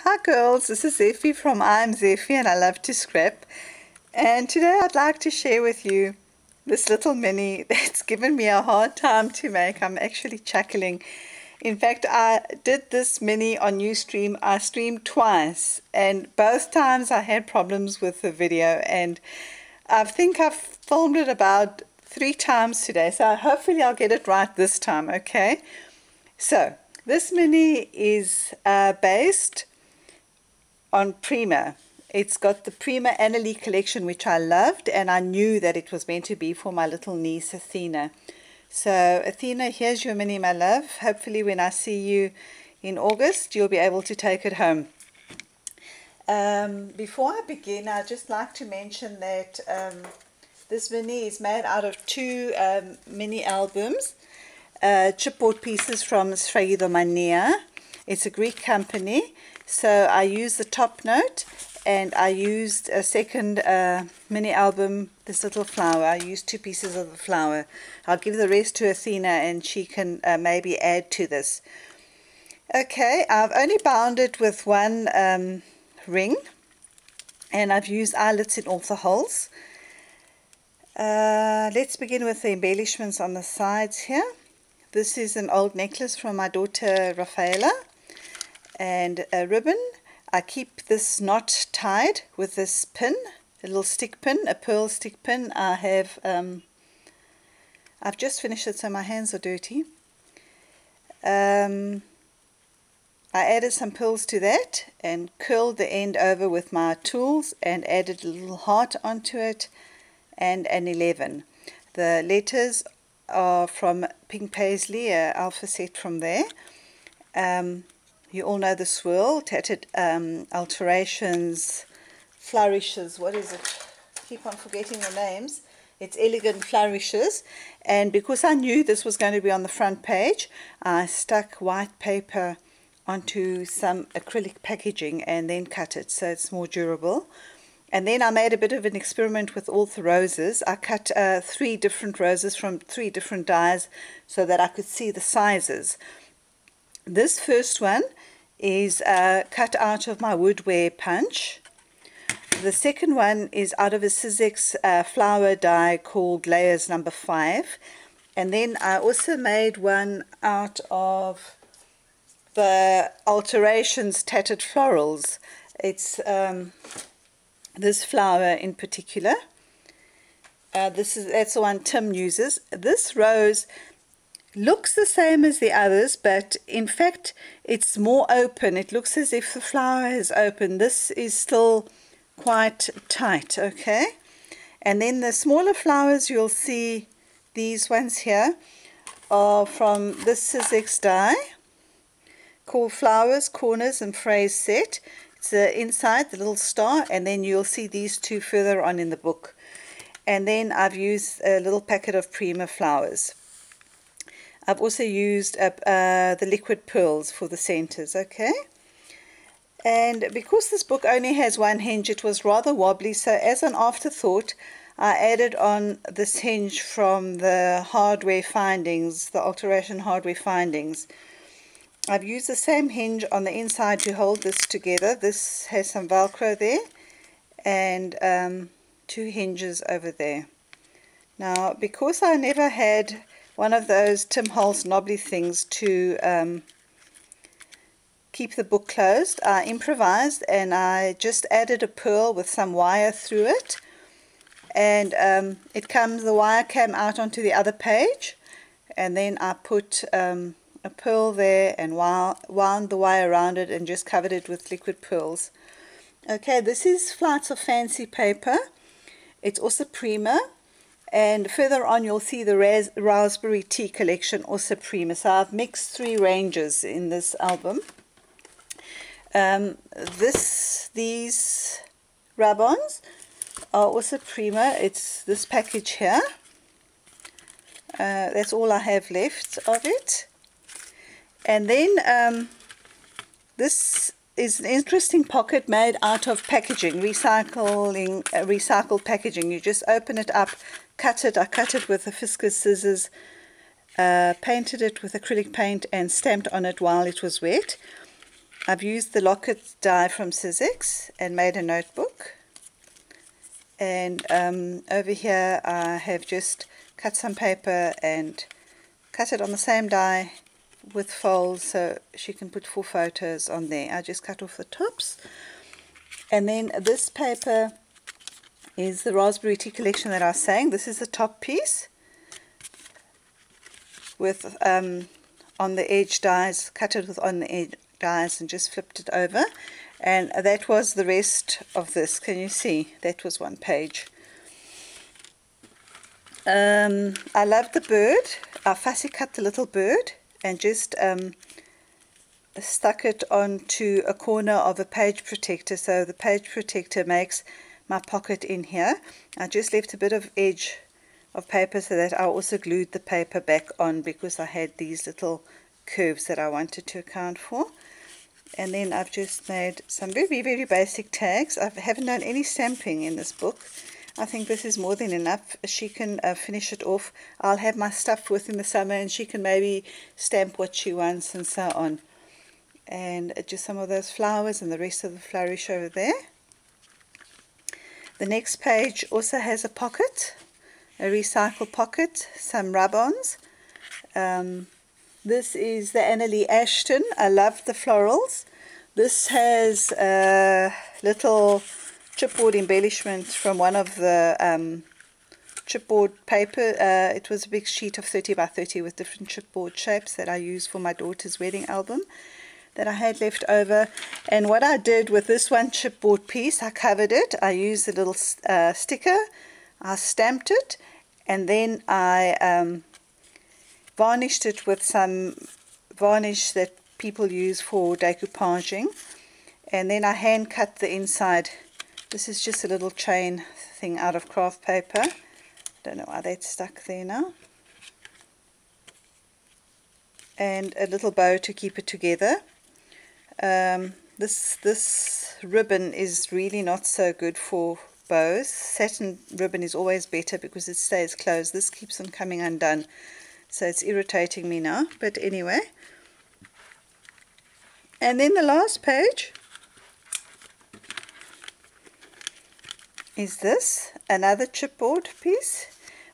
Hi girls, this is Zeffie from I'm Zeffie and I love to scrap, and today I'd like to share with you this little mini that's given me a hard time to make. I'm actually chuckling. In fact, I did this mini on Ustream. I streamed twice and both times I had problems with the video, and I think I've filmed it about 3 times today, so hopefully I'll get it right this time. Okay, so this mini is based on Prima. It's got the Prima Annalie collection, which I loved, and I knew that it was meant to be for my little niece Athina. So Athina, here's your mini, my love. Hopefully when I see you in August you'll be able to take it home. Before I begin, I'd just like to mention that this mini is made out of 2 mini albums, chipboard pieces from Sfragidomania. It's a Greek company, so I used the top note and I used a second mini album, this little flower. I used 2 pieces of the flower. I'll give the rest to Athina and she can maybe add to this. Okay, I've only bound it with 1 ring and I've used eyelets in all the holes. Let's begin with the embellishments on the sides here. This is an old necklace from my daughter Rafaela, and a ribbon. I keep this knot tied with this pin, a little stick pin, a pearl stick pin. I've just finished it, so my hands are dirty. I added some pearls to that and curled the end over with my tools and added a little heart onto it and an 11. The letters are from Pink Paisley, alpha set from there. You all know the swirl, tattered alterations, flourishes, what is it? Keep on forgetting the names. It's elegant flourishes, and because I knew this was going to be on the front page, I stuck white paper onto some acrylic packaging and then cut it so it's more durable. And then I made a bit of an experiment with all the roses. I cut 3 different roses from 3 different dies so that I could see the sizes. This first one is cut out of my woodware punch. The second one is out of a Sizzix flower die called Layers number 5. And then I also made one out of the Alterations Tattered Florals. It's this flower in particular. That's the one Tim uses. This rose looks the same as the others, but in fact it's more open. It looks as if the flower is open. This is still quite tight. Okay, and then the smaller flowers, you'll see these ones here are from this Sizzix die called Flowers, Corners and Phrase Set. It's inside the little star, and then you'll see these 2 further on in the book. And then I've used a little packet of Prima flowers. I've also used the liquid pearls for the centers. Okay, and because this book only has 1 hinge, it was rather wobbly, so as an afterthought I added on this hinge from the hardware findings, the Alteration hardware findings. I've used the same hinge on the inside to hold this together. This has some Velcro there and 2 hinges over there. Now, because I never had one of those Tim Holtz knobbly things to keep the book closed, I improvised and I just added a pearl with some wire through it, and the wire came out onto the other page, and then I put a pearl there and wound the wire around it and just covered it with liquid pearls. Okay, this is Flights of Fancy paper. It's also Prima, and further on you'll see the Raspberry Tea collection, also Prima. So I've mixed 3 ranges in this album. These rub-ons are also Prima. It's this package here. That's all I have left of it. And then this is an interesting pocket made out of packaging, recycled packaging. You just open it up, cut it. I cut it with the Fisker's scissors, painted it with acrylic paint and stamped on it while it was wet. I've used the locket die from Sizzix and made a notebook. And over here I have just cut some paper and cut it on the same die with folds so she can put 4 photos on there. I just cut off the tops. And then this paper is the Raspberry Tea collection that I was saying. This is the top piece with on the edge dies, cut it with on the edge dies and just flipped it over. And that was the rest of this. Can you see? That was one page. I love the bird. I fussy cut the little bird and just stuck it onto a corner of a page protector. So the page protector makes my pocket in here. I just left a bit of edge of paper so that I also glued the paper back on because I had these little curves that I wanted to account for. And then I've just made some very, very basic tags. I haven't done any stamping in this book. I think this is more than enough. She can finish it off. I'll have my stuff within the summer and she can maybe stamp what she wants and so on. And just some of those flowers and the rest of the flourish over there. The next page also has a pocket, a recycled pocket, some rub-ons. This is the Annalie Ashton. I love the florals. This has a little chipboard embellishment from one of the chipboard paper. It was a big sheet of 30 by 30 with different chipboard shapes that I used for my daughter's wedding album that I had left over. And what I did with this one chipboard piece, I covered it. I used a little sticker. I stamped it and then I varnished it with some varnish that people use for decoupaging, and then I hand cut the inside. This is just a little chain thing out of craft paper. Don't know why that's stuck there now. And a little bow to keep it together. This ribbon is really not so good for bows. Satin ribbon is always better because it stays closed. This keeps on coming undone. So it's irritating me now, but anyway. And then the last page is this, another chipboard piece.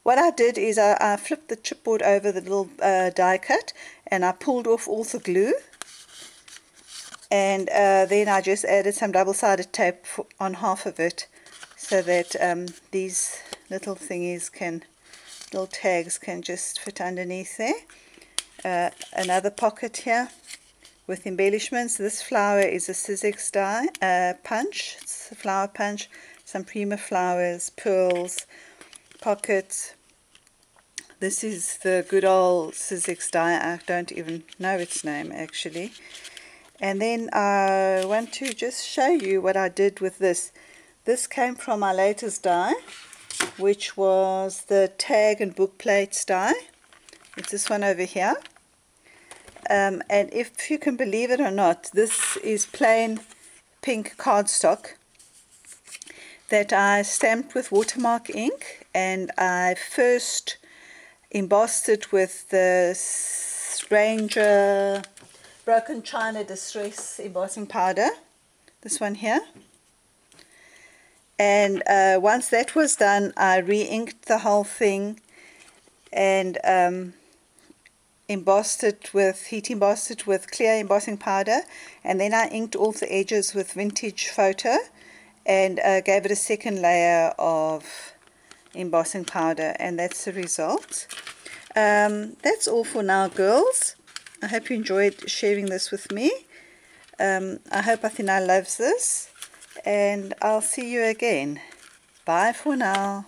What I did is I flipped the chipboard over the little die cut and I pulled off all the glue. And then I just added some double-sided tape on half of it so that these little thingies can, little tags can just fit underneath there. Another pocket here with embellishments. This flower is a Sizzix die punch. It's a flower punch. Some Prima flowers, pearls, pockets. This is the good old Sizzix die. I don't even know its name actually. And then I want to just show you what I did with this. This came from my latest die, which was the tag and book plates die. It's this one over here. And if you can believe it or not, this is plain pink cardstock that I stamped with watermark ink, and I first embossed it with the Ranger Broken China Distress embossing powder, this one here. And once that was done, I re-inked the whole thing and embossed it with, heat embossed it with clear embossing powder, and then I inked all the edges with vintage photo and gave it a second layer of embossing powder, and that's the result. That's all for now, girls. I hope you enjoyed sharing this with me. I hope Athina loves this, and I'll see you again. Bye for now.